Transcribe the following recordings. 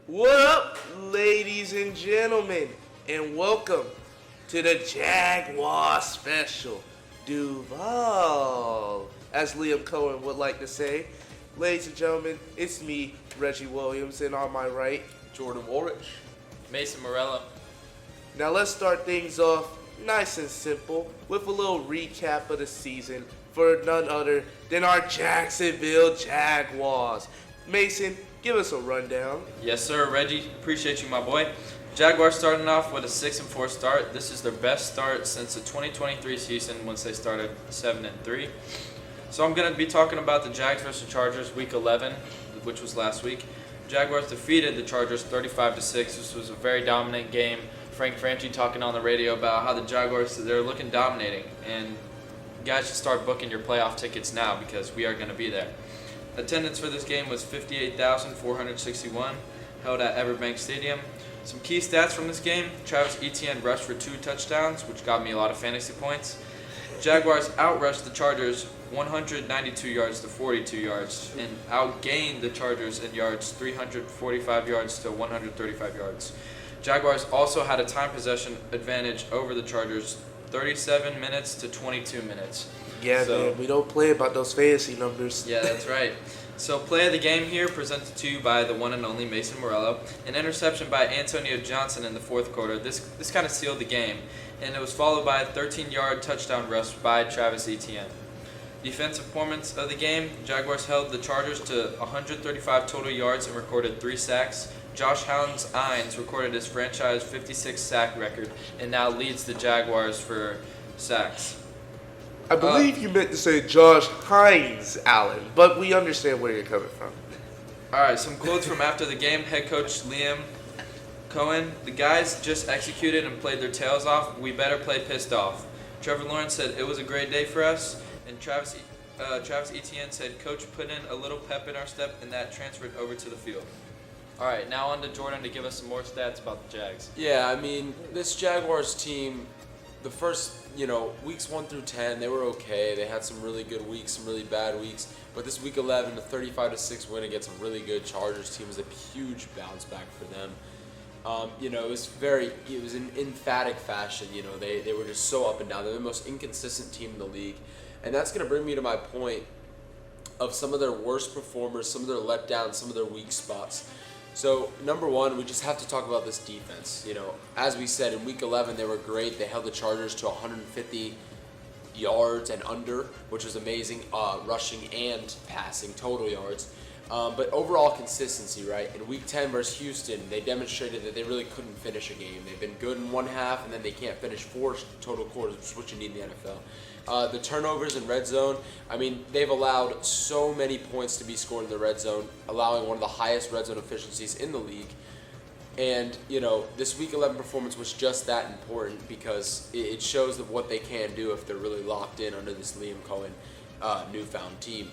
What up, ladies and gentlemen, and welcome to the Jaguar special, DUVAL, as Liam Cohen would like to say. Ladies and gentlemen, it's me, Reggie Williams, and on my right, Jordan Woolrich. Mason Morello. Now let's start things off nice and simple with a little recap of the season for none other than our Jacksonville Jaguars. Mason, give us a rundown. Yes, sir, Reggie. Appreciate you, my boy. Jaguars starting off with a 6-4 start. This is their best start since the 2023 season, once they started 7-3. So I'm going to be talking about the Jags versus Chargers Week 11, which was last week. Jaguars defeated the Chargers 35-6. This was a very dominant game. Frank Franchi talking on the radio about how the Jaguars, they're looking dominating, and you guys should start booking your playoff tickets now because we are going to be there. Attendance for this game was 58,461, held at Everbank Stadium. Some key stats from this game: Travis Etienne rushed for 2 touchdowns, which got me a lot of fantasy points. Jaguars outrushed the Chargers 192 yards to 42 yards and outgained the Chargers in yards 345 yards to 135 yards. Jaguars also had a time possession advantage over the Chargers, 37 minutes to 22 minutes. Yeah, man, we don't play about those fantasy numbers. Yeah, that's right. So play of the game here presented to you by the one and only Mason Morello. An interception by Antonio Johnson in the fourth quarter. This kind of sealed the game, and it was followed by a 13-yard touchdown rush by Travis Etienne. Defensive performance of the game: Jaguars held the Chargers to 135 total yards and recorded 3 sacks. Josh Hines recorded his franchise 56 sack record and now leads the Jaguars for sacks. I believe you meant to say Josh Hines Allen, but we understand where you're coming from. All right, some quotes from after the game. Head coach Liam Cohen: "The guys just executed and played their tails off. We better play pissed off." Trevor Lawrence said, "It was a great day for us." And Travis Etienne said, "Coach put in a little pep in our step, and that transferred over to the field." All right, now on to Jordan to give us some more stats about the Jags. Yeah, I mean, this Jaguars team, the first, weeks 1 through 10, they were okay. They had some really good weeks, some really bad weeks. But this week 11, a 35-6 win against a really good Chargers team was a huge bounce back for them. It was an emphatic fashion. They were just so up and down. They're the most inconsistent team in the league. And that's going to bring me to my point of some of their worst performers, some of their letdowns, some of their weak spots. So, number one, we just have to talk about this defense. As we said, in Week 11, they were great. They held the Chargers to 150 yards and under, which was amazing, rushing and passing, total yards. But overall consistency, right? In Week 10 versus Houston, they demonstrated that they really couldn't finish a game. They've been good in one half, and then they can't finish 4 total quarters, which is what you need in the NFL. The turnovers in red zone, they've allowed so many points to be scored in the red zone, allowing one of the highest red zone efficiencies in the league. And, this Week 11 performance was just that important because it shows that what they can do if they're really locked in under this Liam Cohen newfound team.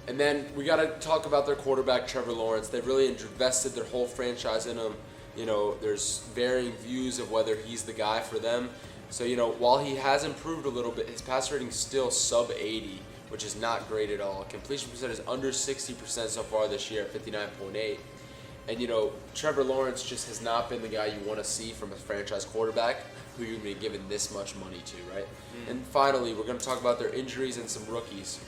And then we got to talk about their quarterback, Trevor Lawrence. They've really invested their whole franchise in him. There's varying views of whether he's the guy for them. So, while he has improved a little bit, his pass rating is still sub 80, which is not great at all. Completion percent is under 60% so far this year at 59.8. And, Trevor Lawrence just has not been the guy you want to see from a franchise quarterback who you're going to be giving this much money to, right? And finally, we're going to talk about their injuries and some rookies.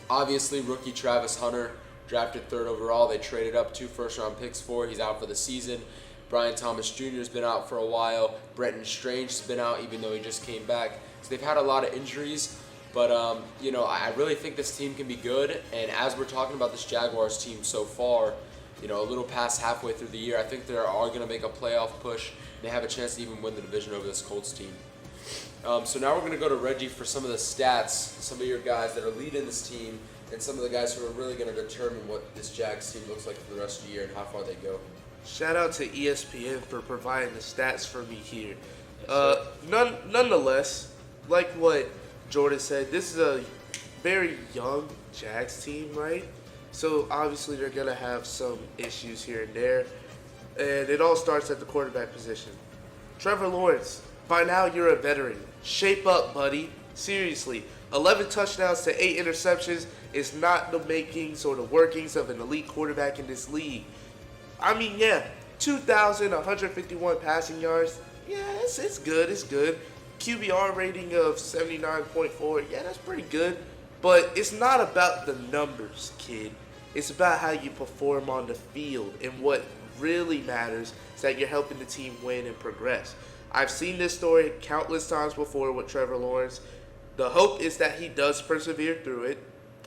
Obviously, rookie Travis Hunter, drafted 3rd overall. They traded up 2 first-round picks for. He's out for the season. Brian Thomas Jr. has been out for a while. Brenton Strange has been out, even though he just came back. So they've had a lot of injuries. But, I really think this team can be good. And as we're talking about this Jaguars team so far, a little past halfway through the year, I think they are going to make a playoff push. They have a chance to even win the division over this Colts team. So now we're going to go to Reggie for some of the stats, some of your guys that are leading this team, and some of the guys who are really going to determine what this Jags team looks like for the rest of the year and how far they go. Shout out to ESPN for providing the stats for me here. Nonetheless, like what Jordan said, this is a very young Jags team, right? So obviously they're going to have some issues here and there. And it all starts at the quarterback position. Trevor Lawrence, by now you're a veteran. Shape up, buddy. Seriously. 11 touchdowns to 8 interceptions is not the makings or the workings of an elite quarterback in this league. I mean, yeah, 2,151 passing yards. Yeah, it's good. It's good. QBR rating of 79.4. Yeah, that's pretty good. But it's not about the numbers, kid. It's about how you perform on the field. And what really matters is that you're helping the team win and progress. I've seen this story countless times before with Trevor Lawrence. The hope is that he does persevere through it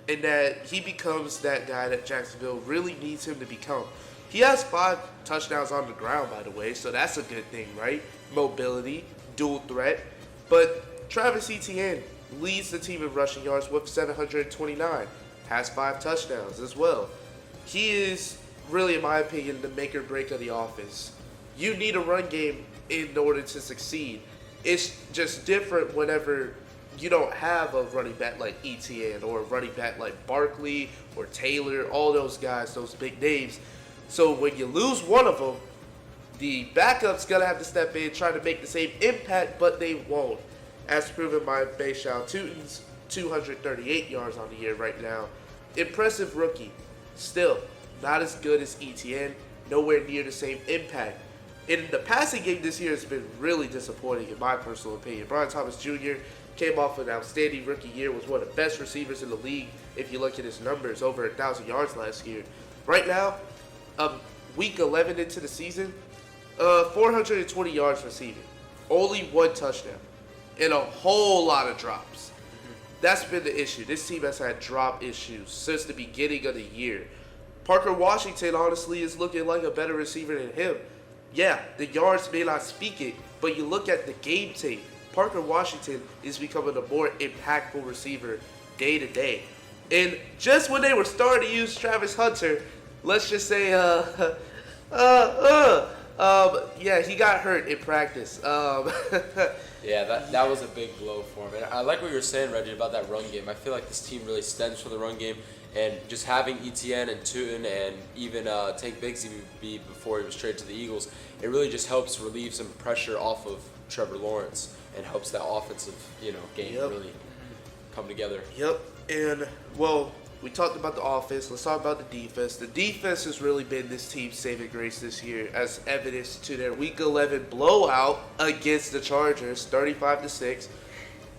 and that he becomes that guy that Jacksonville really needs him to become. He has 5 touchdowns on the ground, by the way, so that's a good thing, right? Mobility, dual threat. But Travis Etienne leads the team in rushing yards with 729, has 5 touchdowns as well. He is really, in my opinion, the make or break of the offense. You need a run game in order to succeed. It's just different whenever you don't have a running back like Etienne or a running back like Barkley or Taylor, all those guys, those big names. So when you lose one of them, the backup's going to have to step in, try to make the same impact, but they won't. As proven by Bayshaw Tutin's 238 yards on the year right now. Impressive rookie. Still, not as good as Etienne, nowhere near the same impact. In the passing game this year has been really disappointing in my personal opinion. Brian Thomas Jr. came off an outstanding rookie year, was one of the best receivers in the league if you look at his numbers, over 1,000 yards last year. Right now, week 11 into the season, 420 yards receiving, only 1 touchdown, and a whole lot of drops. That's been the issue. This team has had drop issues since the beginning of the year. Parker Washington, honestly, is looking like a better receiver than him. Yeah, the yards may not speak it, but you look at the game tape, Parker Washington is becoming a more impactful receiver day to day. And just when they were starting to use Travis Hunter, let's just say, yeah, he got hurt in practice. Yeah, that was a big blow for him. And I like what you were saying, Reggie, about that run game. I feel like this team really stems from the run game. And just having Etienne and Tutin and even Tank Bigsby before he was traded to the Eagles, it really just helps relieve some pressure off of Trevor Lawrence and helps that offensive, game really come together. Yep. And, well, we talked about the offense. Let's talk about the defense. The defense has really been this team's saving grace this year, as evidenced to their Week 11 blowout against the Chargers, 35-6.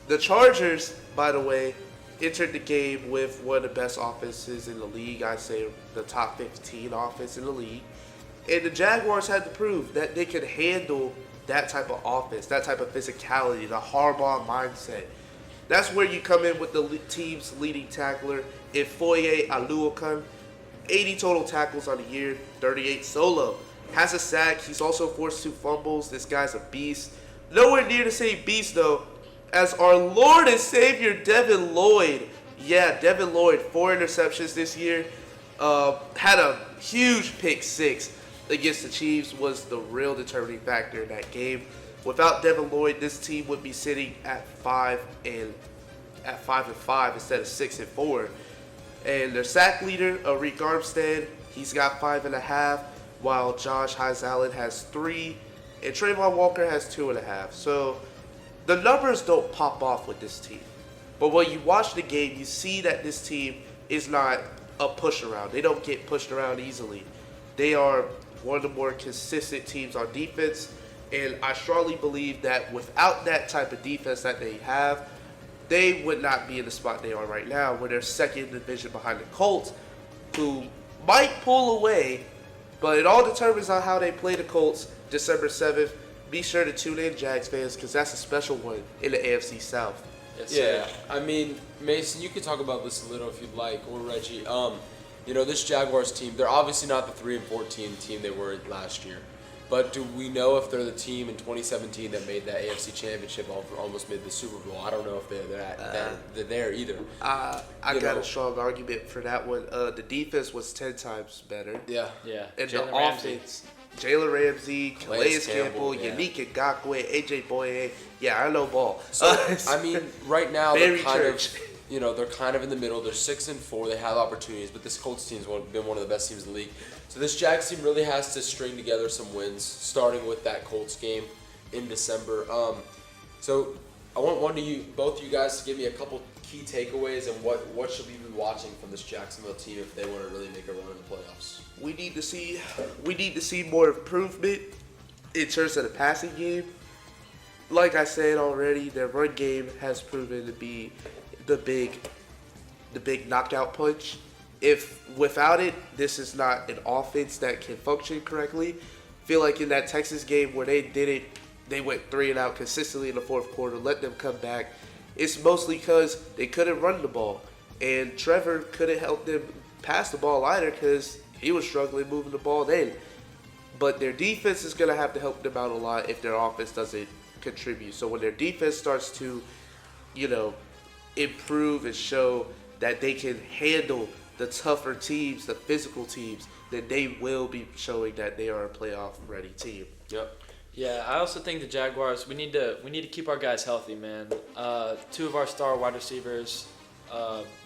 The Chargers, by the way, entered the game with one of the best offenses in the league. I say the top 15 offense in the league. And the Jaguars had to prove that they could handle that type of offense, that type of physicality, the Harbaugh mindset. That's where you come in with the team's leading tackler, Ifoye Aluokan. 80 total tackles on the year, 38 solo. Has a sack. He's also forced 2 fumbles. This guy's a beast. Nowhere near the same beast, though, as our Lord and Savior, Devin Lloyd. Yeah, Devin Lloyd, 4 interceptions this year. Had a huge pick 6 against the Chiefs, was the real determining factor in that game. Without Devin Lloyd, this team would be sitting at 5-5 instead of 6-4. And their sack leader, Arik Armstead, he's got 5.5, while Josh Allen has 3, and Trayvon Walker has 2.5. So the numbers don't pop off with this team. But when you watch the game, you see that this team is not a push around. They don't get pushed around easily. They are one of the more consistent teams on defense. And I strongly believe that without that type of defense that they have, they would not be in the spot they are right now, where they're second in the division behind the Colts, who might pull away, but it all determines on how they play the Colts December 7th. Be sure to tune in, Jags fans, because that's a special one in the AFC South. Yes, yeah, I mean, Mason, you could talk about this a little if you'd like, or Reggie. This Jaguars team, they're obviously not the 3-14 team they were last year. But do we know if they're the team in 2017 that made that AFC Championship, almost made the Super Bowl? I don't know if they're there either. I got a strong argument for that one. The defense was 10 times better. Yeah. And the offense, Jalen Ramsey, Calais Campbell, Yannick Ngakoue, AJ Boye. Yeah, I know ball. So, I mean, right now they're kind church. they're kind of in the middle. They're 6-4. They have opportunities, but this Colts team's been one of the best teams in the league. So this Jags team really has to string together some wins, starting with that Colts game in December. So I want both of you guys to give me a couple key takeaways, and what should we be watching from this Jacksonville team if they want to really make a run in the playoffs? We need to see more improvement in terms of the passing game. Like I said already, their run game has proven to be the big knockout punch. If without it, this is not an offense that can function correctly. Feel like in that Texas game where they did it, they went 3 and out consistently in the fourth quarter, let them come back. It's mostly because they couldn't run the ball, and Trevor couldn't help them pass the ball either because he was struggling moving the ball then. But their defense is going to have to help them out a lot if their offense doesn't contribute. So when their defense starts to, improve and show that they can handle the tougher teams, the physical teams, then they will be showing that they are a playoff-ready team. Yep. Yeah, I also think the Jaguars, we need to keep our guys healthy, man. 2 of our star wide receivers,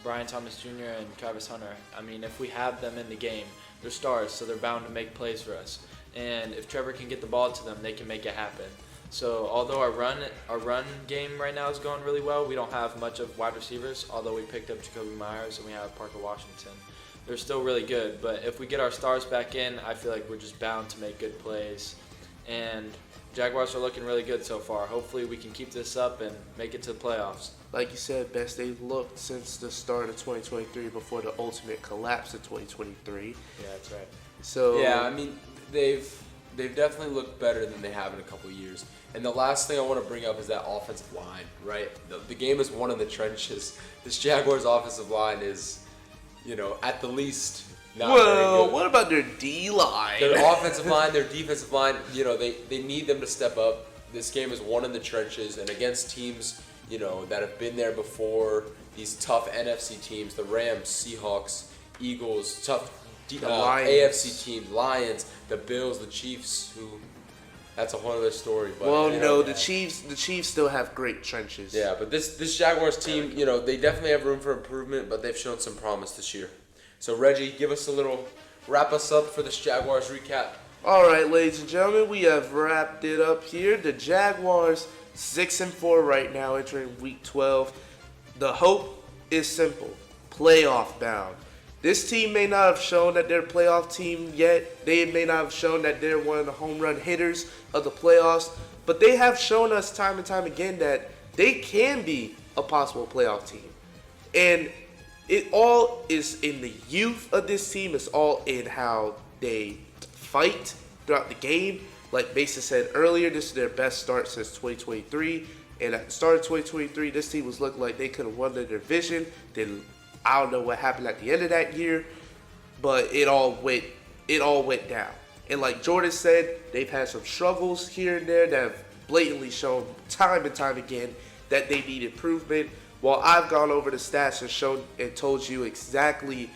Brian Thomas Jr. and Travis Hunter, I mean, if we have them in the game, they're stars, so they're bound to make plays for us. And if Trevor can get the ball to them, they can make it happen. So although our run game right now is going really well, we don't have much of wide receivers, although we picked up Jacoby Myers and we have Parker Washington. They're still really good, but if we get our stars back in, I feel like we're just bound to make good plays. And Jaguars are looking really good so far. Hopefully we can keep this up and make it to the playoffs. Like you said, best they've looked since the start of 2023 before the ultimate collapse of 2023. Yeah, that's right. So Yeah, I mean, they've definitely looked better than they have in a couple of years. And the last thing I want to bring up is that offensive line, right? The game is won in the trenches. This Jaguars offensive line is, at the least not very good. What about their D-line? Their offensive line, their defensive line, they need them to step up. This game is won in the trenches and against teams, that have been there before. These tough NFC teams, the Rams, Seahawks, Eagles, tough AFC teams, Lions, the Bills, the Chiefs, that's a whole other story. But, the Chiefs still have great trenches. Yeah, but this Jaguars team, they definitely have room for improvement, but they've shown some promise this year. So Reggie, wrap us up for this Jaguars recap. All right, ladies and gentlemen, we have wrapped it up here. The Jaguars 6-4 right now, entering Week 12. The hope is simple: playoff bound. This team may not have shown that they're a playoff team yet. They may not have shown that they're one of the home run hitters of the playoffs, but they have shown us time and time again that they can be a possible playoff team. And it all is in the youth of this team. It's all in how they fight throughout the game. Like Mason said earlier, this is their best start since 2023. And at the start of 2023, this team was looking like they could have won the division. Then I don't know what happened at the end of that year, but it all went down. And like Jordan said, they've had some struggles here and there that have blatantly shown time and time again that they need improvement. While I've gone over the stats and shown and told you exactly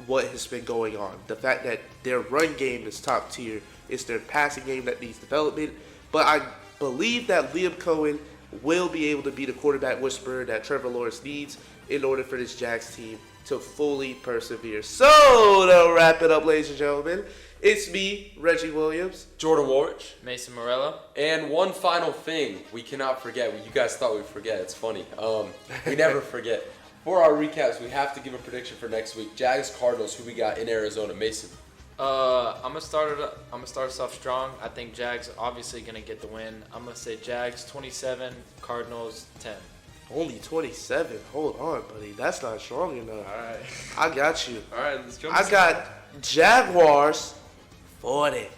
what has been going on. The fact that their run game is top tier. It's their passing game that needs development. But I believe that Liam Cohen will be able to be the quarterback whisperer that Trevor Lawrence needs in order for this Jags team to fully persevere. So, to wrap it up, ladies and gentlemen, it's me, Reggie Williams, Jordan Warwick, Mason Morello. and one final thing we cannot forget. You guys thought we'd forget. It's funny. We never forget. For our recaps, we have to give a prediction for next week. Jags Cardinals, who we got in Arizona. Mason. I'm gonna start us off strong. I think Jags obviously gonna get the win. I'm gonna say Jags 27, Cardinals 10. only 27. Hold on, buddy. That's not strong enough. All right. I got you. All right, let's jump. I got Jaguars 40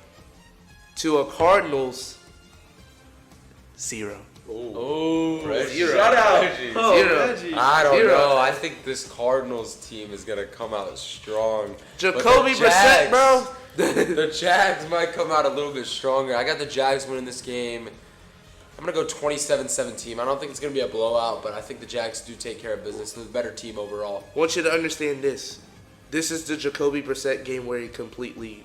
to a Cardinals 0. Oh, Reggie. Zero. Shout out. Reggie. Oh, Zero. Reggie. I don't 0. know. I think this Cardinals team is going to come out strong. Jacoby But the Brissett, bro. The Jags might come out a little bit stronger. I got the Jags winning this game. I'm going to go 27-17. I don't think it's going to be a blowout, but I think the Jags do take care of business. They're the better team overall. I want you to understand this. This is the Jacoby Brissett game where he completely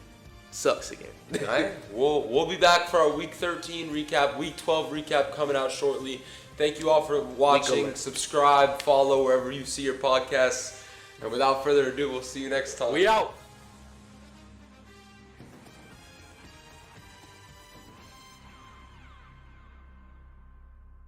sucks again. All right. We'll be back for our Week 13 recap, Week 12 recap coming out shortly. Thank you all for watching. Subscribe, follow wherever you see your podcasts. And without further ado, we'll see you next time. We out.